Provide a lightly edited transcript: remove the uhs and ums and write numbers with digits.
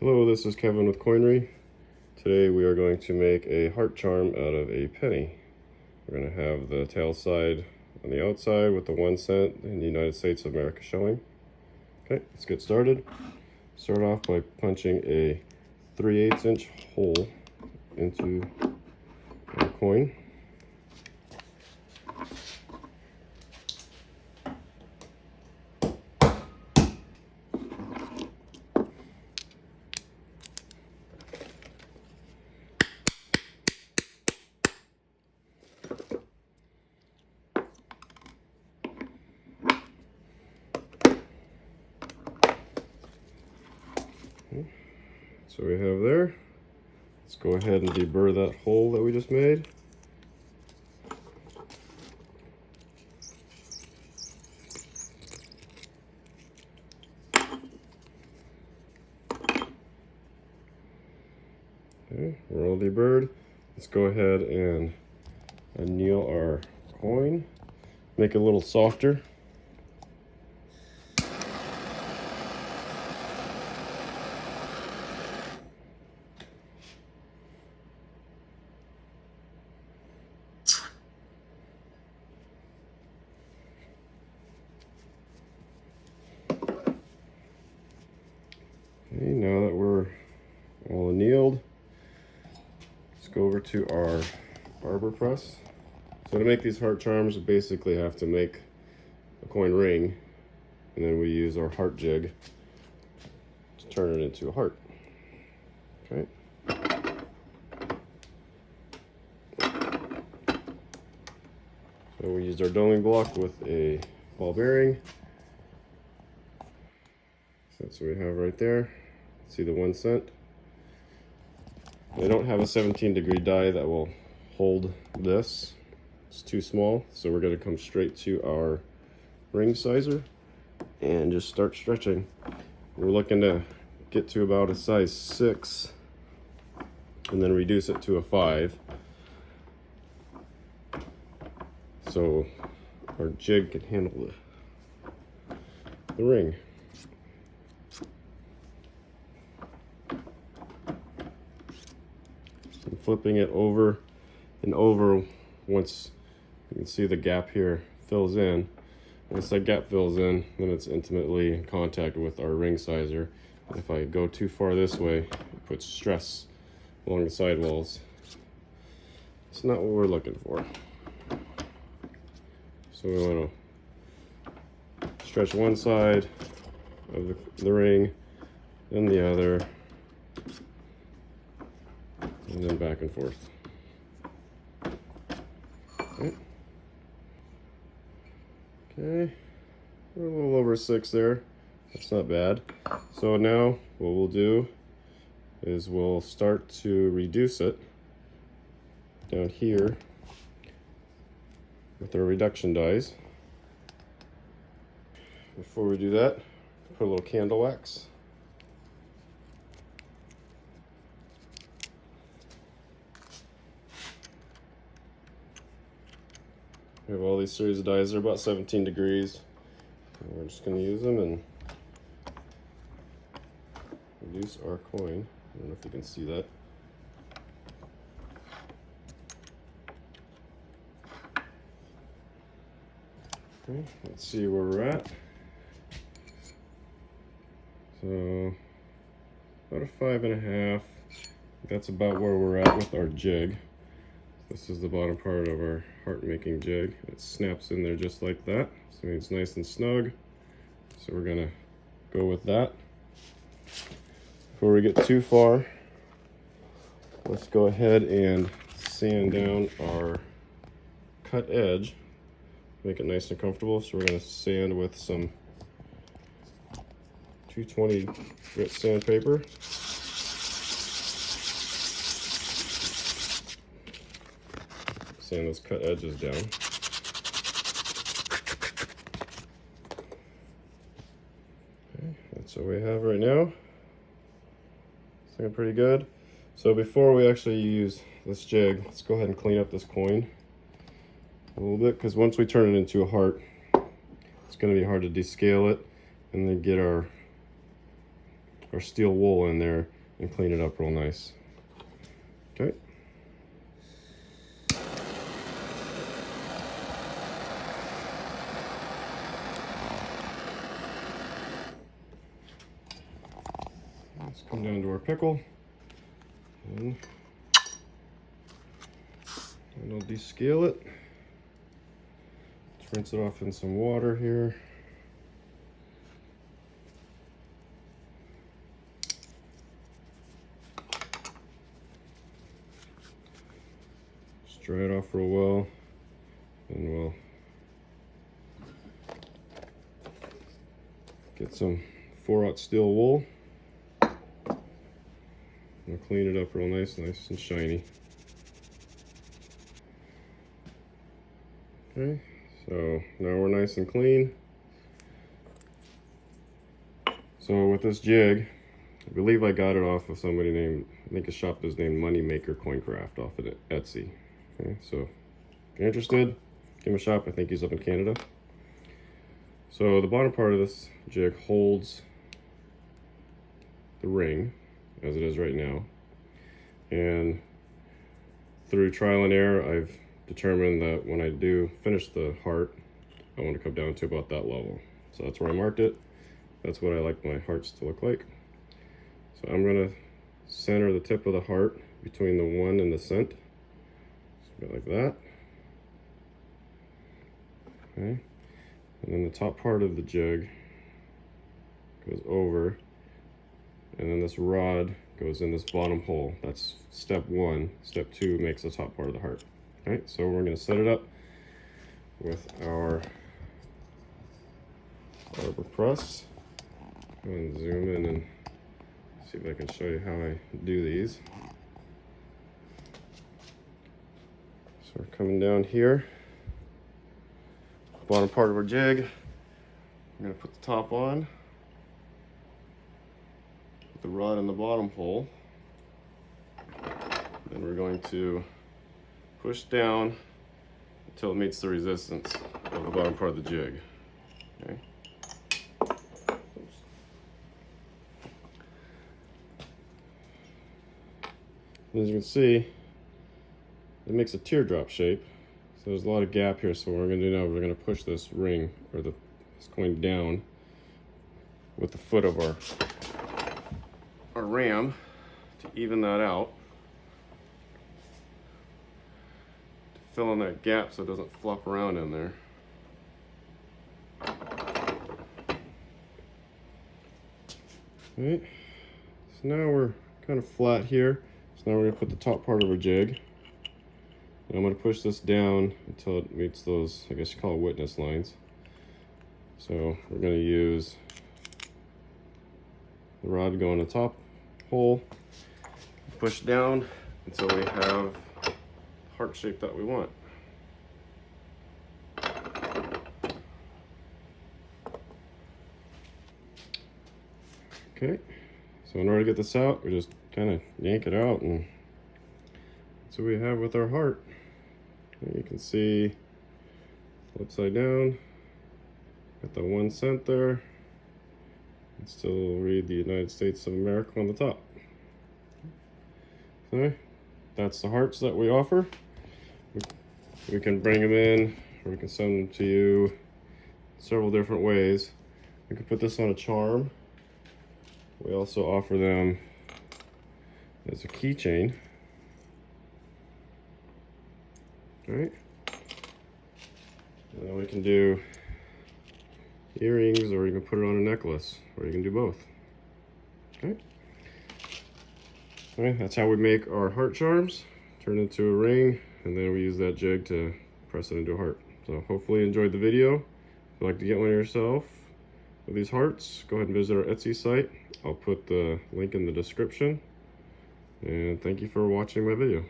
Hello, this is Kevin with Coinery. Today we are going to make a heart charm out of a penny. We're going to have the tail side on the outside with the 1 cent in the United States of America showing. Okay, let's get started. Start off by punching a 3/8 inch hole into the coin. So we have there. Let's go ahead and deburr that hole that we just made. Okay, we're all deburred. Let's go ahead and anneal our coin. Make it a little softer. Okay, now that we're all annealed, let's go over to our barber press. So to make these heart charms, we basically have to make a coin ring, and then we use our heart jig to turn it into a heart. Okay. So we used our doming block with a ball bearing. So that's what we have right there. See the 1 cent. I don't have a 17-degree die that will hold this. It's too small, so we're going to come straight to our ring sizer and just start stretching. We're looking to get to about a size 6 and then reduce it to a 5, so our jig can handle the ring. I'm flipping it over and over. Once you can see the gap here fills in, once that gap fills in, then it's intimately in contact with our ring sizer. And if I go too far this way, it puts stress along the sidewalls. It's not what we're looking for. So we want to stretch one side of the ring, then the other, and then back and forth. Okay, we're a little over 6 there. That's not bad. So now what we'll do is we'll start to reduce it down here with our reduction dies. Before we do that, put a little candle wax. We have all these series of dies. They're about 17 degrees. And we're just going to use them and reduce our coin. I don't know if you can see that. Okay, let's see where we're at. So about a 5.5. That's about where we're at with our jig. This is the bottom part of our heart making jig. It snaps in there just like that, so it's nice and snug. So we're gonna go with that. Before we get too far, let's go ahead and sand down our cut edge, make it nice and comfortable. So we're gonna sand with some 220 grit sandpaper. Sand those cut edges down. Okay, that's what we have right now. It's looking pretty good. So before we actually use this jig, let's go ahead and clean up this coin a little bit, because once we turn it into a heart, it's going to be hard to descale it and then get our our steel wool in there and clean it up real nice. Okay. Let's come down to our pickle, and I'll descale it. Let's rinse it off in some water here. Just dry it off real well, and we'll get some 4/0 steel wool. We'll clean it up real nice and shiny. Okay, so now we're nice and clean. So with this jig, I believe I got it off of somebody named, I think a shop is named Moneymaker Coincraft off of Etsy. Okay, so if you're interested, give him a shop. I think he's up in Canada. So the bottom part of this jig holds the ring as it is right now, and through trial and error I've determined that when I do finish the heart, I want to come down to about that level. So that's where I marked it. That's what I like my hearts to look like. So I'm going to center the tip of the heart between the 1 and the cent, so like that. Okay, and then the top part of the jig goes over, and then this rod goes in this bottom hole. That's step 1. Step 2 makes the top part of the heart. All right, so we're going to set it up with our arbor press. And zoom in and see if I can show you how I do these. So we're coming down here, bottom part of our jig. I'm going to put the top on, put the rod in the bottom hole. Then we're going to push down until it meets the resistance of the bottom part of the jig. Okay. As you can see, it makes a teardrop shape. So there's a lot of gap here. So what we're going to do now, we're going to push this ring, or this coin, down with the foot of our ram to even that out, to fill in that gap so it doesn't flop around in there. Alright, so now we're kind of flat here. So now we're going to put the top part of our jig, and I'm going to push this down until it meets those, I guess you call it witness lines. So we're going to use the rod to go in the top hole, push down until we have the heart shape that we want. Okay, so in order to get this out, we just kind of yank it out, and that's what we have with our heart. And you can see upside down, got the 1 cent there, and still read the United States of America on the top. So that's the hearts that we offer. We can bring them in, or we can send them to you several different ways. We can put this on a charm. We also offer them as a keychain. All right. And then we can do earrings, or you can put it on a necklace, or you can do both. Okay. All right, that's how we make our heart charms. Turn it into a ring, and then we use that jig to press it into a heart. So hopefully you enjoyed the video. If you'd like to get one yourself with these hearts, go ahead and visit our Etsy site. I'll put the link in the description. And thank you for watching my video.